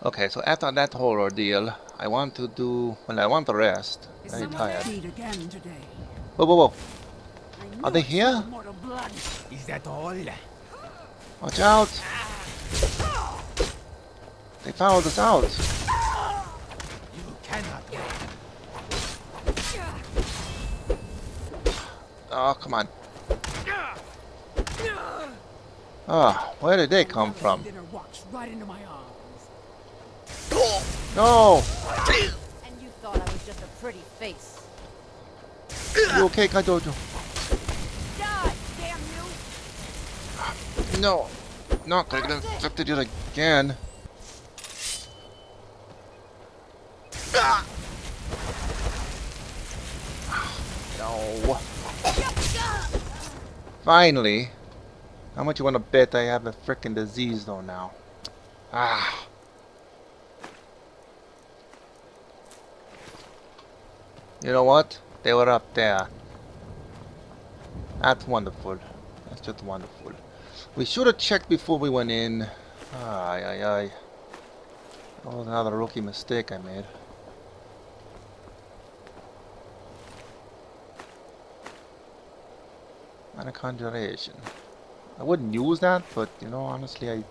Okay, so after that whole ordeal, I want to do... Well, I want to rest. Very tired. Again today. Whoa, whoa, whoa. I Are knew they I'd see your here? mortal blood. Is that all? Watch out! They followed us out. You cannot win. Oh, come on. Ah, where did they come from? Dinner walks right into my arms. No! And you thought I was just a pretty face. You okay, Qa'Dojo? Die, damn you! No! Not gonna get infected yet again. No. Finally. How much you wanna bet I have a frickin' disease though now? Ah. You know what? They were up there. That's wonderful. That's just wonderful. We should have checked before we went in. Ay, ay, ay. That was another rookie mistake I made. And a conjuration. I wouldn't use that, but you know, honestly,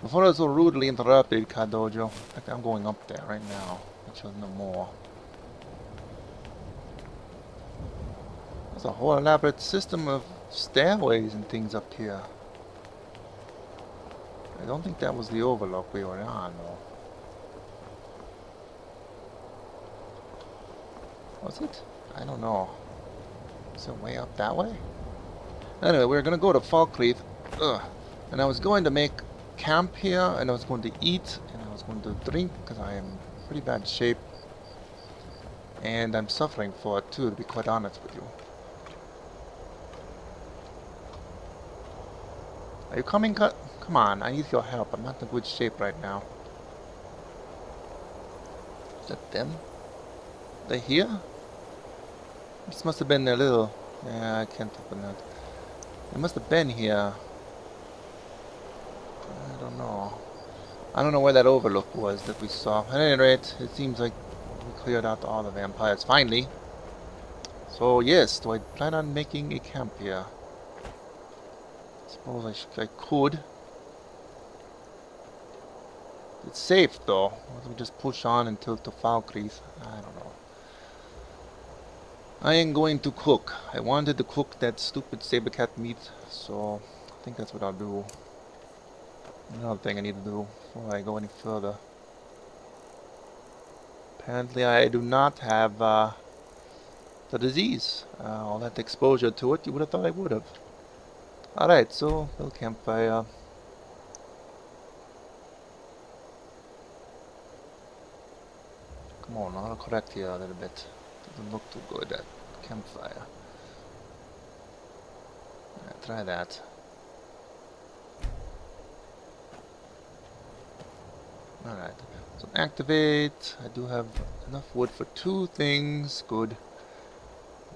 before I was so rudely interrupted, Qa'Dojo. In fact, I'm going up there right now. Which was no more. There's a whole elaborate system of stairways and things up here. I don't think that was the overlook we were on, though. Was it? I don't know. Is it way up that way? Anyway, we're gonna go to Falkreath. Ugh. And I was going to make camp here, and I was going to eat, and I was going to drink, because I am in pretty bad shape. And I'm suffering for it too, to be quite honest with you. Are you coming? Come on, I need your help. I'm not in good shape right now. Is that them? They here? This must have been their little... Yeah, I can't open that. They must have been here. I don't know. I don't know where that overlook was that we saw. At any rate, it seems like we cleared out all the vampires finally. So yes, do I plan on making a camp here? Suppose I could. It's safe though. Why don't we just push on until to Falkreath? I don't know. I am going to cook. I wanted to cook that stupid saber cat meat, so I think that's what I'll do. Another thing I need to do before I go any further. Apparently I do not have the disease. All that exposure to it, you would have thought I would have. Alright, so build campfire. Come on, I'll correct here a little bit. Doesn't look too good, that campfire. Try that. Alright, so activate. I do have enough wood for 2 things. Good.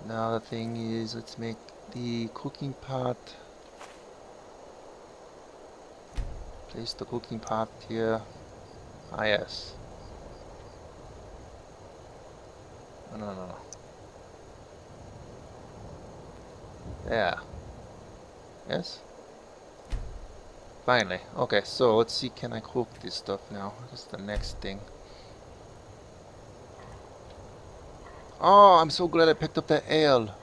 Now the thing is, let's make the cooking pot. Place the cooking pot here. Ah, yes. No. Yeah. Yes? Finally. Okay, so let's see, can I cook this stuff now? What's the next thing? Oh, I'm so glad I picked up that ale.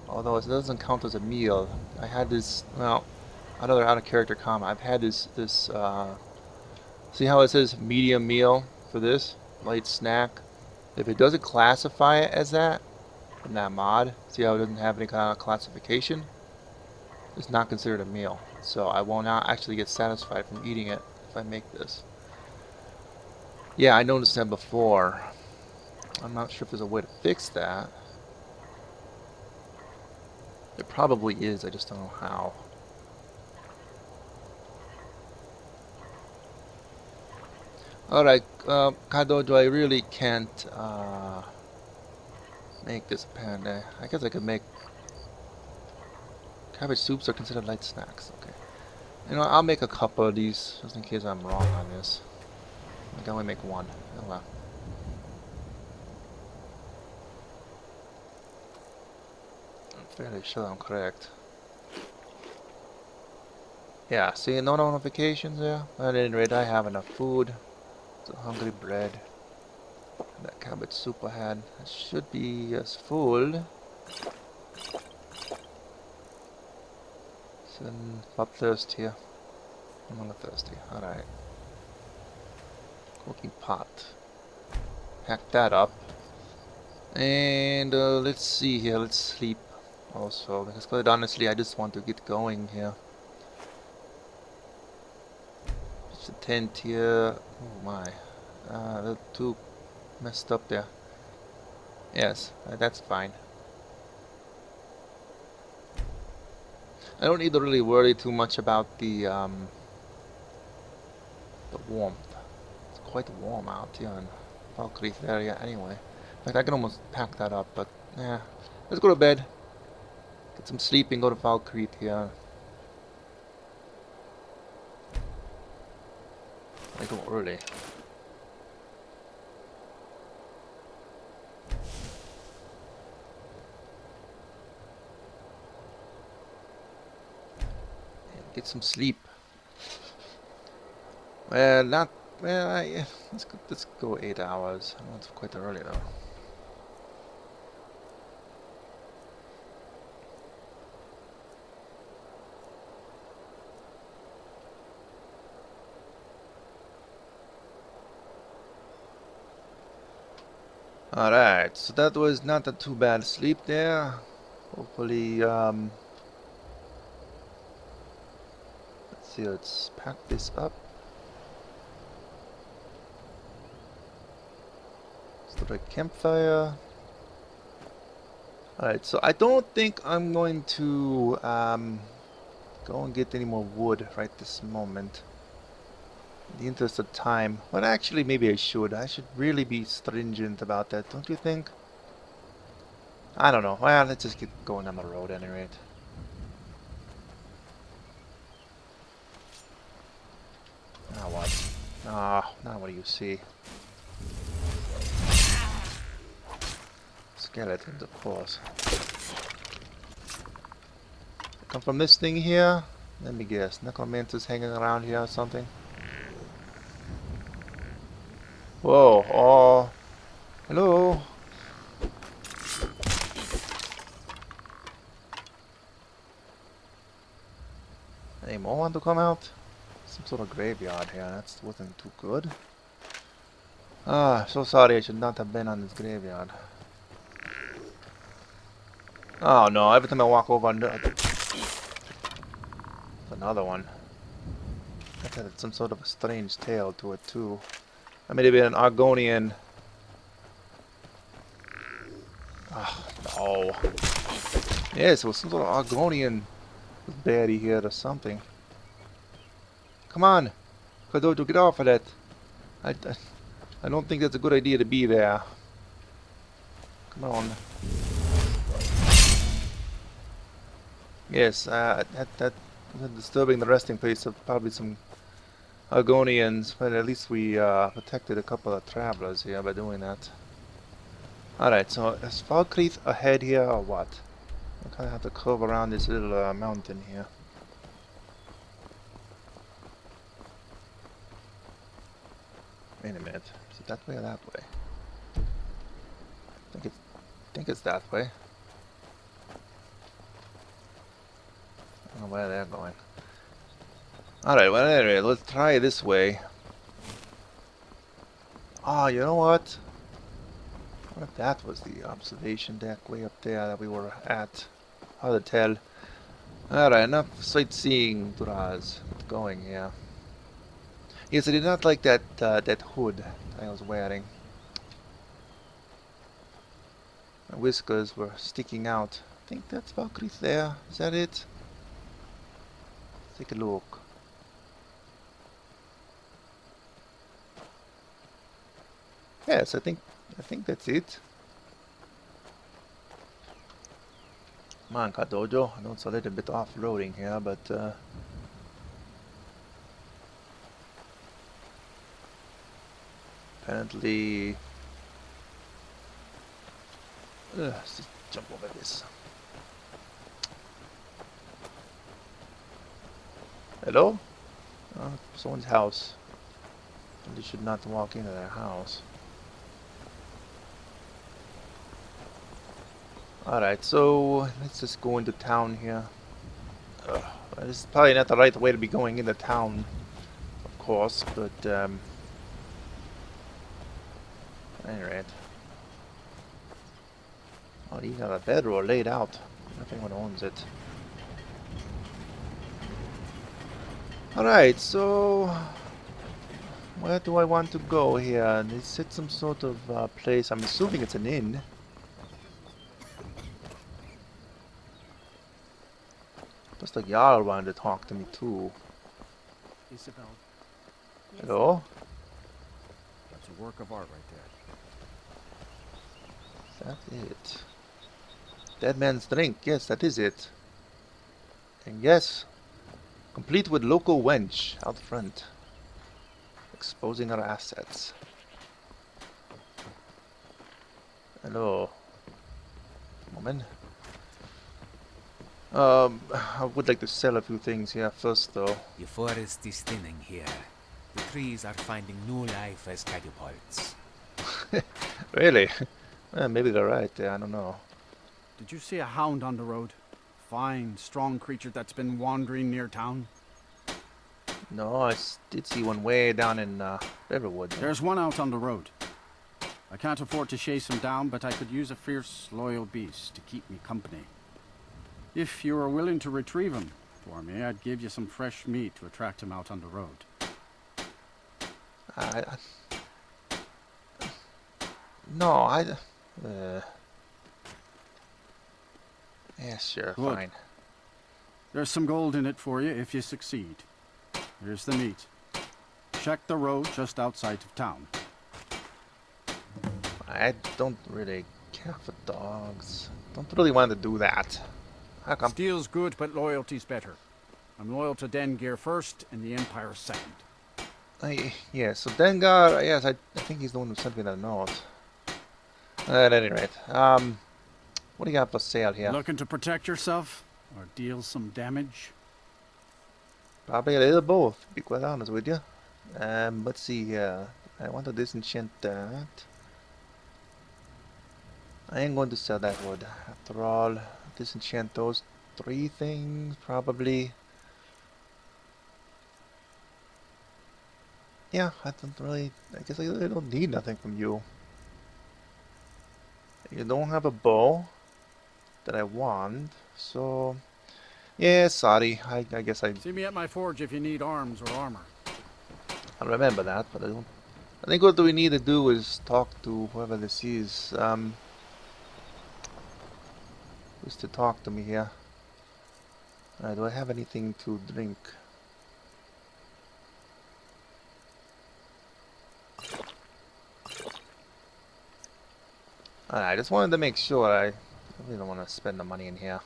Although it doesn't count as a meal. I had this, well, another out of character comment. I've had this, see how it says medium meal for this? Light snack. If it doesn't classify it as that, in that mod, see how it doesn't have any kind of classification? It's not considered a meal. So I will not actually get satisfied from eating it if I make this. Yeah, I noticed that before. I'm not sure if there's a way to fix that. There probably is, I just don't know how. Alright, Qa'Dojo, I really can't make this apparently. I guess I could make... Cabbage soups are considered light snacks, okay. You know, I'll make a couple of these just in case I'm wrong on this. I can only make one. Oh well. I'm fairly sure I'm correct. Yeah, see, no notifications there. At any rate, I have enough food. Some hungry bread. And that cabbage soup I had. It should be as full. So, not thirsty here. I'm not thirsty. Alright. Cooking pot. Pack that up. And let's see here. Let's sleep also. Because quite honestly, I just want to get going here. Just a tent here. Oh my. They're too messed up there. Yes, that's fine. I don't need to really worry too much about the warmth. It's quite warm out here in Falkreath area anyway. In fact, I can almost pack that up, but yeah. Let's go to bed. Get some sleep and go to Falkreath here. I go early. Get some sleep. Well, not well. Yeah, let's go 8 hours. I know it's quite early though. All right, so that was not a too bad sleep there. Hopefully, let's see. Let's pack this up. Start a campfire. Alright, so I don't think I'm going to go and get any more wood right this moment. In the interest of time. But actually, maybe I should. I should really be stringent about that, don't you think? I don't know. Well, let's just get going on the road at any rate. Now what? Ah, now what do you see? Skeletons, of course. Come from this thing here? Let me guess. Necromancer's hanging around here or something? Whoa, oh. Hello? Any more want to come out? Some sort of graveyard here. That wasn't too good. Ah, so sorry. I should not have been on this graveyard. Oh no, every time I walk over another one. That had some sort of a strange tail to it too. I may have been an Argonian. Oh, no. Yes, it was some sort of Argonian baddie here or something. Come on! Qa'Dojo, get off of that! I don't think that's a good idea to be there. Come on. Yes, that disturbing the resting place of probably some Argonians, but at least we protected a couple of travelers here by doing that. Alright, so is Falkreath ahead here or what? I kind of have to curve around this little mountain here. Wait a minute, is it that way or that way? I think it's that way. I don't know where they're going. Alright, well anyway, let's try this way. Ah, you know what? What if that was the observation deck way up there that we were at? Hard to tell. Alright, enough sightseeing, Duraz. Get going here. Yes, I did not like that that hood I was wearing. My whiskers were sticking out. I think that's Falkreath there. Is that it? Take a look. Yes, I think that's it. Come on, Qa'Dojo. I know it's a little bit off-roading here, but Apparently... let's just jump over this. Hello? Someone's house. And you should not walk into their house. Alright, so let's just go into town here. This is probably not the right way to be going into town, of course, but alright. Oh, you got a bedroll laid out. Nothing one owns it. Alright, so where do I want to go here? Is it some sort of place? I'm assuming it's an inn. Looks like Jarl wanted to talk to me too. Isabel, Hello? that's a work of art right there. Is that it? Dead man's drink. Yes, that is it. And yes, complete with local wench out front, exposing our assets. Hello, woman. I would like to sell a few things here first, though. The forest is thinning here. The trees are finding new life as catapults. Really? Maybe they're right. I don't know. Did you see a hound on the road? Fine, strong creature that's been wandering near town. No, I did see one way down in Riverwood. There's one out on the road. I can't afford to chase him down, but I could use a fierce, loyal beast to keep me company. If you were willing to retrieve him for me, I'd give you some fresh meat to attract him out on the road. No, yeah, sure, Good. fine. There's some gold in it for you if you succeed. Here's the meat. Check the road just outside of town. I don't really care for dogs. Don't really want to do that. How come? Steel's good, but loyalty's better. I'm loyal to Dengeir first and the Empire second. Yeah, so Dengar, yes, I think he's the one who sent me that note. At any rate, what do you got for sale here? Looking to protect yourself or deal some damage? Probably a little of both, to be quite honest with you. Let's see here. I want to disenchant that. I ain't going to sell that wood. After all, disenchant those 3 things, probably. Yeah, I guess I really don't need nothing from you. You don't have a bow that I want, so yeah, sorry. I guess See me at my forge if you need arms or armor. I'll remember that, but I don't. I think what we need to do is talk to whoever this is. Who's to talk to me here? Do I have anything to drink? I just wanted to make sure. I really don't want to spend the money in here.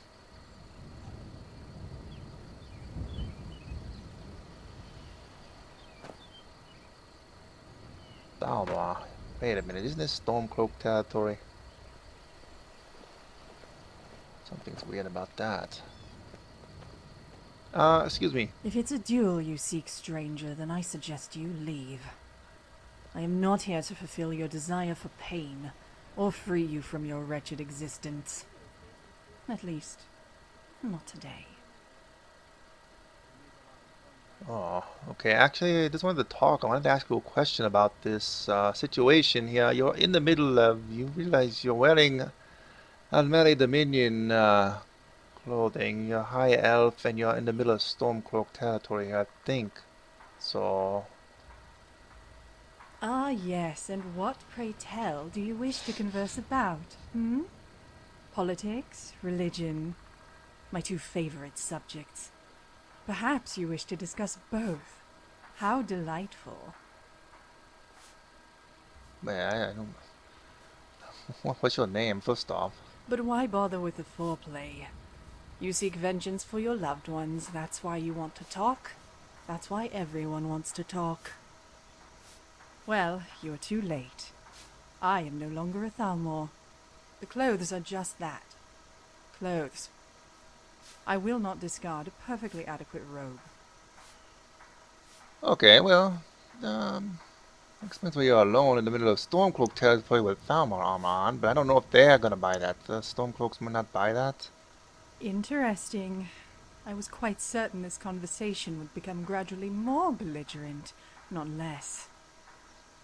Thalmor. Wait a minute, isn't this Stormcloak territory? Something's weird about that. Excuse me. If it's a duel you seek, stranger, then I suggest you leave. I am not here to fulfill your desire for pain, or free you from your wretched existence. At least, not today. Oh, okay. Actually, I just wanted to talk. I wanted to ask you a question about this situation here. You're in the middle of... You realize you're wearing Unmarried Dominion clothing. You're high elf and you're in the middle of Stormcloak territory, I think. So... Ah, yes, and what, pray tell, do you wish to converse about? Politics? Religion? My 2 favorite subjects. Perhaps you wish to discuss both. How delightful. I don't... What's your name, first off? But why bother with the foreplay? You seek vengeance for your loved ones, that's why you want to talk. That's why everyone wants to talk. Well, you are too late. I am no longer a Thalmor. The clothes are just that. Clothes. I will not discard a perfectly adequate robe. Okay, well, explains why you're alone in the middle of Stormcloak territory with Thalmor armor on, but I don't know if they're gonna buy that. The Stormcloaks might not buy that. Interesting. I was quite certain this conversation would become gradually more belligerent, not less.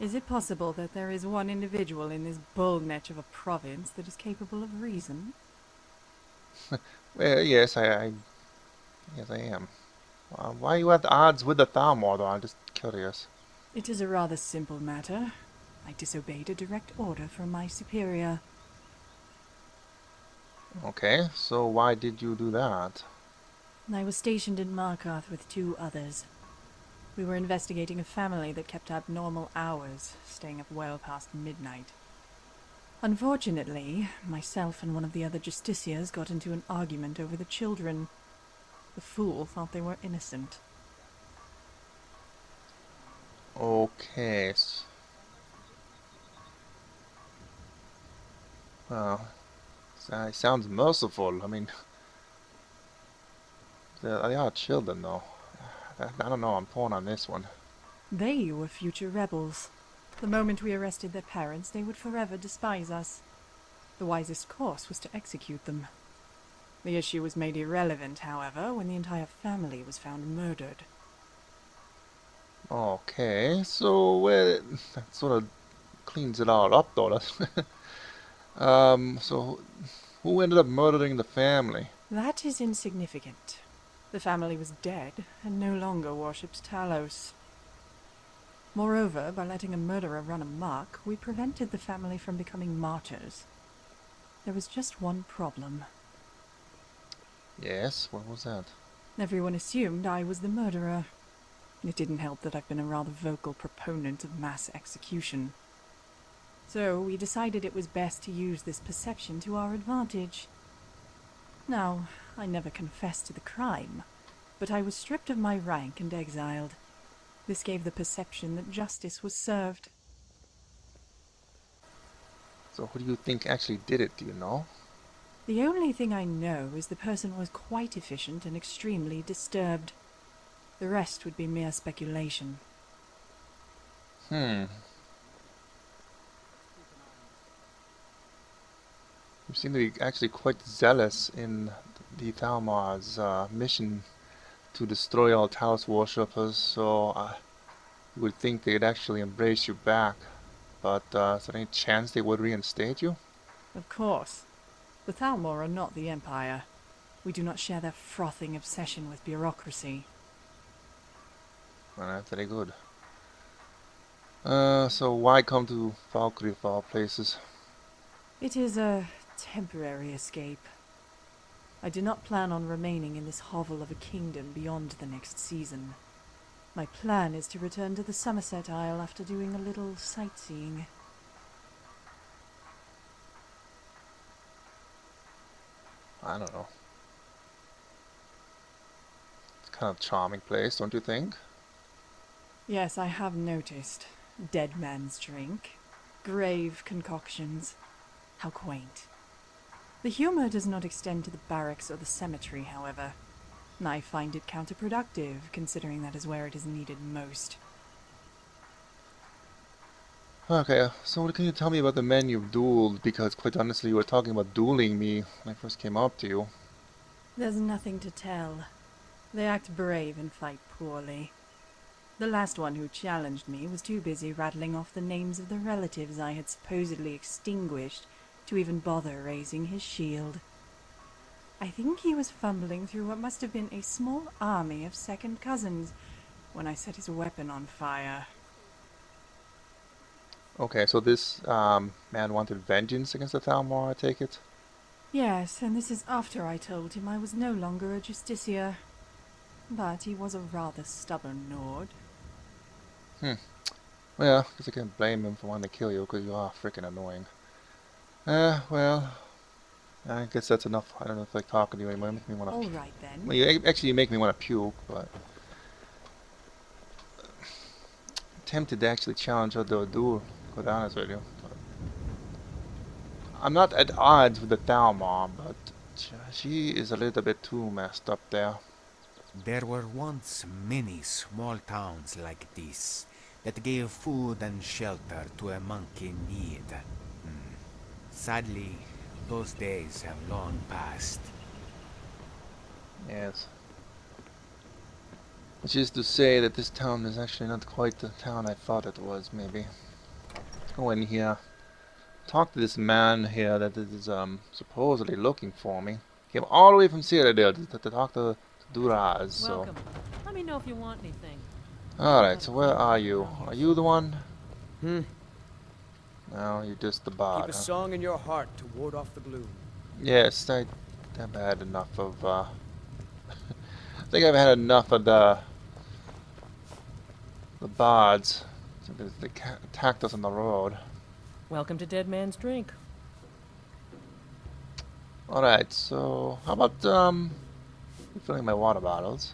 Is it possible that there is one individual in this bull netch of a province that is capable of reason? Well, yes, yes, I am. Why are you at odds with the Thalmor, though? I'm just curious. It is a rather simple matter. I disobeyed a direct order from my superior. Okay, so why did you do that? I was stationed in Markarth with 2 others. We were investigating a family that kept abnormal hours, staying up well past midnight. Unfortunately, myself and one of the other justiciars got into an argument over the children. The fool thought they were innocent. Okay. Well, sounds merciful. I mean, they are children, though. I don't know, I'm torn on this one. They were future rebels. The moment we arrested their parents, they would forever despise us. The wisest course was to execute them. The issue was made irrelevant, however, when the entire family was found murdered. Okay, so well, that sort of cleans it all up, though. So who ended up murdering the family? That is insignificant. The family was dead and no longer worshipped Talos. Moreover, by letting a murderer run amok, we prevented the family from becoming martyrs. There was just one problem. Yes, what was that? Everyone assumed I was the murderer. It didn't help that I've been a rather vocal proponent of mass execution. So we decided it was best to use this perception to our advantage. Now, I never confessed to the crime, but I was stripped of my rank and exiled. This gave the perception that justice was served. So who do you think actually did it, do you know? The only thing I know is the person was quite efficient and extremely disturbed. The rest would be mere speculation. You seem to be actually quite zealous in the Thalmar's mission to destroy all Talos worshippers, so you would think they'd actually embrace you back. But is there any chance they would reinstate you? Of course. The Thalmor are not the Empire. We do not share their frothing obsession with bureaucracy. Well, that's very good. So why come to Falkreath of all places? It is a temporary escape. I do not plan on remaining in this hovel of a kingdom beyond the next season. My plan is to return to the Somerset Isle after doing a little sightseeing. I don't know. It's kind of a charming place, don't you think? Yes, I have noticed. Dead man's drink. Grave concoctions. How quaint. The humor does not extend to the barracks or the cemetery, however. I find it counterproductive, considering that is where it is needed most. Okay, so what can you tell me about the men you've dueled? Because quite honestly, you were talking about dueling me when I first came up to you. There's nothing to tell. They act brave and fight poorly. The last one who challenged me was too busy rattling off the names of the relatives I had supposedly extinguished to even bother raising his shield. I think he was fumbling through what must have been a small army of second cousins when I set his weapon on fire. Okay, so this man wanted vengeance against the Thalmor, I take it? Yes, and this is after I told him I was no longer a justiciar. But he was a rather stubborn Nord. Well, I guess I can't blame him for wanting to kill you, because you are freaking annoying. Well, I guess that's enough. I don't know if I talking to you anymore. Make me want to. All right then. Well, you actually make me want to puke, but tempted to actually challenge her to a duel, to be honest with you. I'm not at odds with the Thalmor, but she is a little bit too messed up there. There were once many small towns like this that gave food and shelter to a monk in need. Sadly, those days have long passed. Yes. Which is to say that this town is actually not quite the town I thought it was, maybe. Go in here. Talk to this man here that is supposedly looking for me. Came all the way from Cyrodiil to talk to Duraz, so... Welcome. Let me know if you want anything. Alright, so where are you? Are you the one? No, you're just the bard. Keep a song in your heart to ward off the gloom. Yes, I've had enough of, I think I've had enough of the bards. They attacked us on the road. Welcome to Dead Man's Drink. Alright, so how about refilling my water bottles?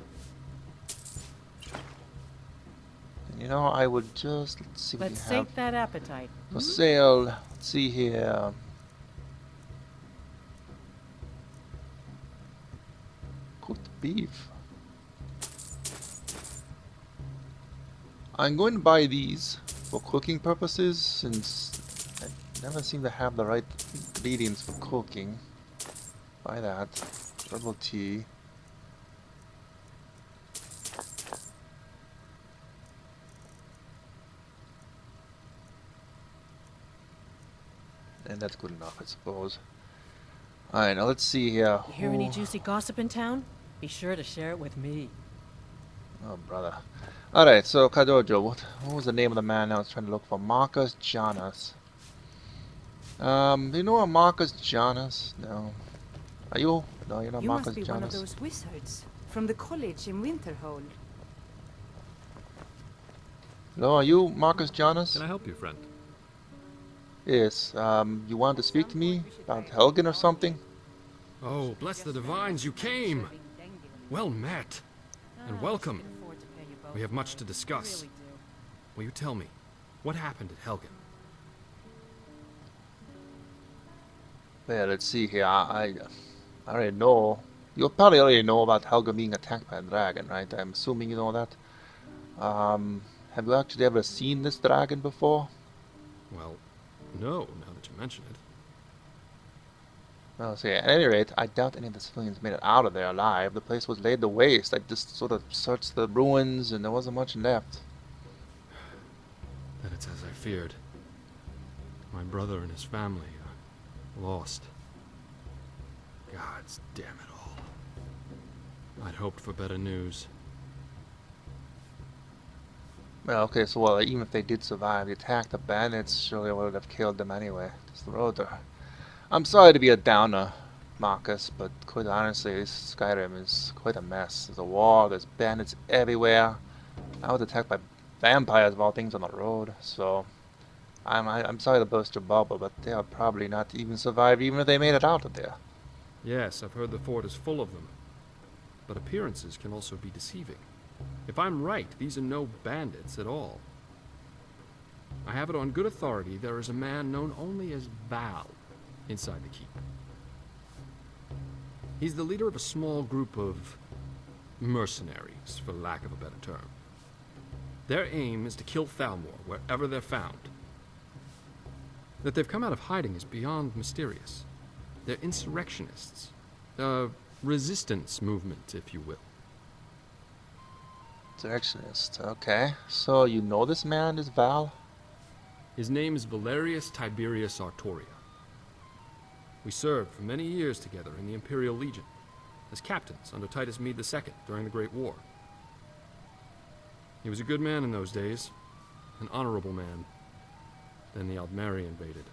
And you know, I would just let's see what Let's you have sate that appetite. for sale. Let's see here. Cooked beef. I'm going to buy these for cooking purposes since I never seem to have the right ingredients for cooking. Buy that. Herbal tea. And that's good enough, I suppose. Alright, now let's see here. You hear any juicy gossip in town? Be sure to share it with me. Oh, brother. Alright, so Qa'Dojo, what was the name of the man I was trying to look for? Marcus Jannus. Do you know a Marcus Jonas? No. Are you? No, you're not You Marcus must be one of Jonas. those wizards from the college in Winterhold. No, are you Marcus Jonas? Can I help you, friend? Yes, you wanted to speak to me about Helgen or something? Oh, bless the divines, you came! Well met, and welcome. We have much to discuss. Will you tell me, what happened at Helgen? Yeah, let's see here. I already know. You probably already know about Helgen being attacked by a dragon, right? I'm assuming you know that. Have you actually ever seen this dragon before? Well, no, now that you mention it. Well, see, at any rate, I doubt any of the civilians made it out of there alive. The place was laid to waste. I just sort of searched the ruins, and there wasn't much left. Then it's as I feared. My brother and his family are lost. Gods damn it all. I'd hoped for better news. Well, okay, so well, even if they did survive the attack, the bandits surely would have killed them anyway. Just the road there. I'm sorry to be a downer, Marcus, but quite honestly, this Skyrim is quite a mess. There's a war, there's bandits everywhere. I was attacked by vampires of all things on the road, so I'm sorry to burst your bubble, but they'll probably not even survive even if they made it out of there. Yes, I've heard the fort is full of them. But appearances can also be deceiving. If I'm right, these are no bandits at all. I have it on good authority there is a man known only as Val inside the keep. He's the leader of a small group of mercenaries, for lack of a better term. Their aim is to kill Thalmor wherever they're found. That they've come out of hiding is beyond mysterious. They're insurrectionists. A resistance movement, if you will. Insurrectionist, okay. So you know this man, this Val? His name is Valerius Tiberius Artoria. We served for many years together in the Imperial Legion, as captains under Titus Mede II during the Great War. He was a good man in those days, an honorable man. Then the Aldmeri invaded,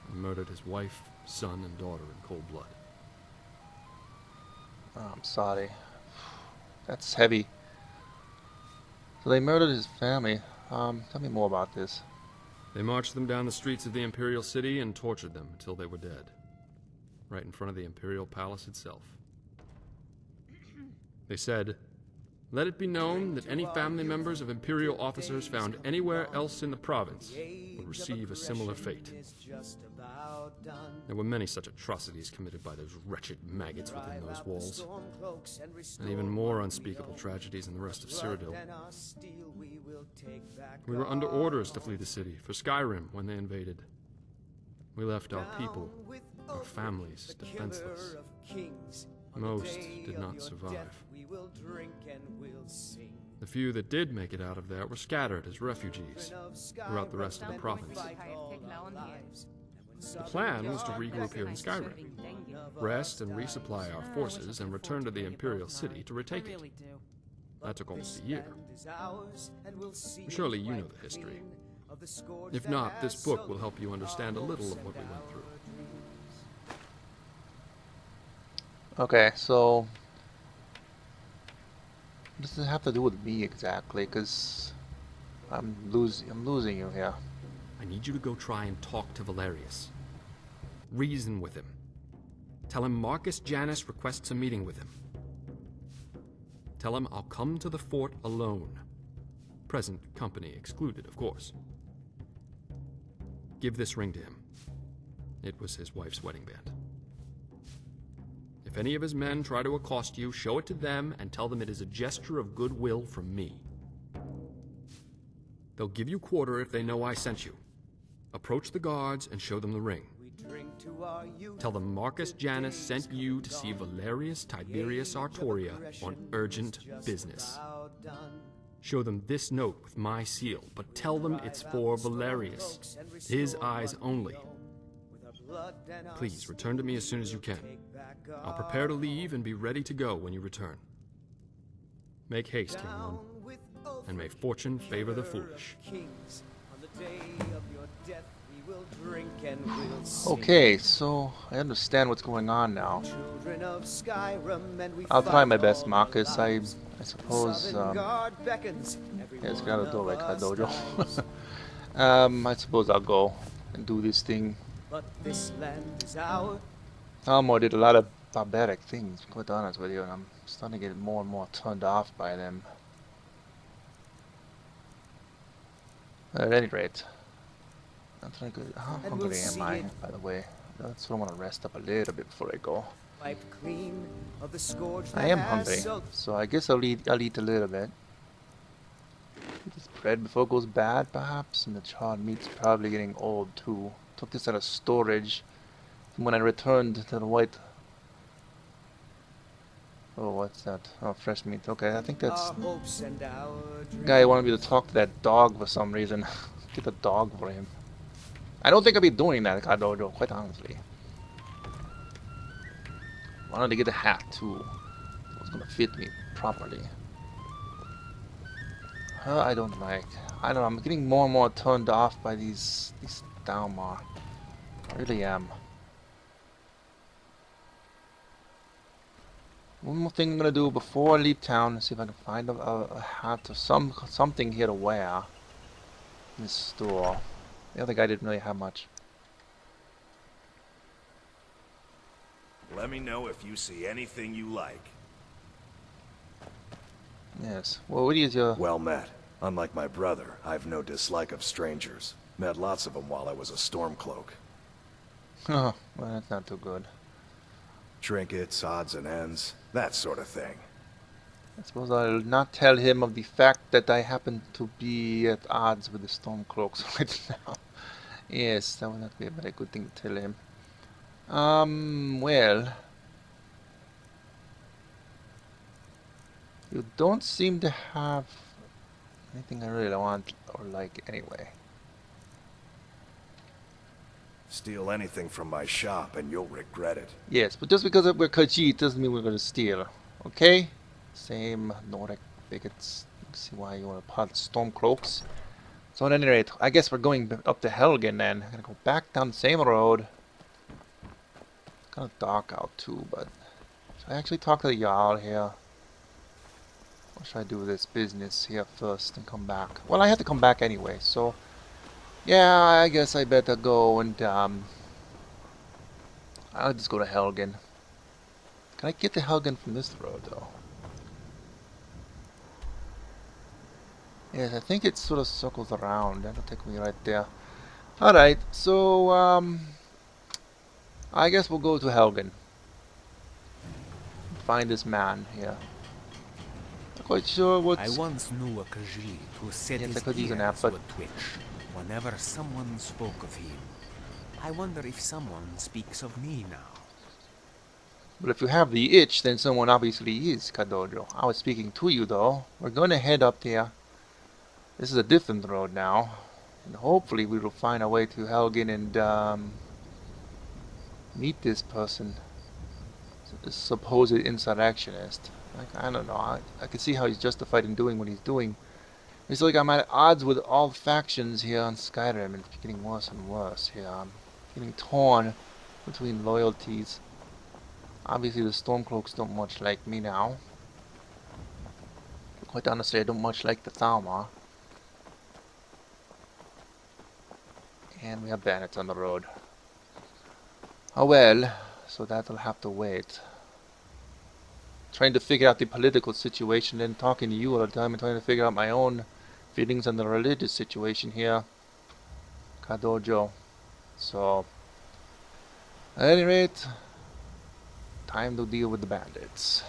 and murdered his wife, son, and daughter in cold blood. Oh, I'm sorry. That's heavy. So they murdered his family. Tell me more about this. They marched them down the streets of the Imperial City and tortured them until they were dead. Right in front of the Imperial Palace itself. They said, Let it be known that any family members of Imperial officers found anywhere else in the province would receive a similar fate. There were many such atrocities committed by those wretched maggots within those walls, and even more unspeakable tragedies in the rest of Cyrodiil. We were under orders to flee the city for Skyrim when they invaded. We left our people, our families, defenseless. Most did not survive. The few that did make it out of there were scattered as refugees throughout the rest of the province. The plan was to regroup here in Skyrim, rest and resupply our forces, and return to the Imperial city to retake it. That took almost a year. Surely you know the history. If not, this book will help you understand a little of what we went through. Okay, so what does it have to do with me exactly? Because I'm losing you here. I need you to go try and talk to Valerius. Reason with him. Tell him Marcus Jannus requests a meeting with him. Tell him I'll come to the fort alone. Present company excluded, of course. Give this ring to him. It was his wife's wedding band. If any of his men try to accost you, show it to them and tell them it is a gesture of goodwill from me. They'll give you quarter if they know I sent you. Approach the guards and show them the ring. Tell them Marcus Jannus sent you to see Valerius Tiberius Artoria on urgent business. Show them this note with my seal, but tell them it's for Valerius. His eyes only. Please, return to me as soon as you can. I'll prepare to leave and be ready to go when you return. Make haste, young one, and may fortune favor the foolish. Okay, so I understand what's going on now. I'll try my best, Marcus. I suppose, yeah, it's Qa'Dojo, Qa'Dojo. I suppose I'll go and do this thing. Thalmor did a lot of barbaric things, to be quite honest with you, and I'm starting to get more and more turned off by them. At any rate, I'm trying to. How hungry am I, by the way? That's what I want to rest up a little bit before I go. I am hungry, so I guess I'll eat a little bit. Eat this bread before it goes bad, perhaps, and the charred meat's probably getting old too. Took this out of storage, and when I returned to the white. Oh, what's that? Oh, fresh meat. Okay, I think that's. Guy wanted me to talk to that dog for some reason. Get a dog for him. I don't think I'll be doing that, Qa'Dojo, quite honestly. Wanted to get a hat too. It was gonna fit me properly. I don't like. I don't know. I'm getting more and more turned off by these Thalmor. I really am. One more thing I'm gonna do before I leave town, see if I can find a hat or something here to wear in this store. The other guy didn't really have much. Let me know if you see anything you like. Yes. Well, what is your... Well met. Unlike my brother, I've no dislike of strangers. Met lots of them while I was a Stormcloak. Oh, well, that's not too good. Trinkets, odds and ends, that sort of thing. I suppose I'll not tell him of the fact that I happen to be at odds with the Stormcloaks right now. Yes, that would not be a very good thing to tell him. Well... You don't seem to have anything I really want or like anyway. Steal anything from my shop and you'll regret it. Yes, but just because we're Khajiit doesn't mean we're going to steal. Okay? Same Nordic bigots. See why you want to part Stormcloaks. So at any rate, I guess we're going up to Helgen then. I'm going to go back down the same road. Kind of dark out too, but... Should I actually talk to the Jarl here? Or should I do this business here first and come back? Well, I have to come back anyway, so... Yeah, I guess I better go and, I'll just go to Helgen. Can I get to Helgen from this road, though? Yes, I think it sort of circles around. That'll take me right there. Alright, so, I guess we'll go to Helgen. Find this man here. Not quite sure what's... I once knew a Khajiit who said Yes, I his could use an ears app, but... would twitch whenever someone spoke of him. I wonder if someone speaks of me now. But if you have the itch, then someone obviously is Qa'Dojo. I was speaking to you, though. We're going to head up there. This is a different road now. And hopefully we will find our way to Helgen and meet this person. This supposed insurrectionist. Like, I don't know. I can see how he's justified in doing what he's doing. It's like I'm at odds with all factions here on Skyrim, and it's getting worse and worse here. I'm getting torn between loyalties. Obviously the Stormcloaks don't much like me now. Quite honestly, I don't much like the Thalmor. And we have bandits on the road. Oh well, so that'll have to wait. Trying to figure out the political situation and talking to you all the time and trying to figure out my own feelings on the religious situation here. Qa'Dojo. So, at any rate, time to deal with the bandits.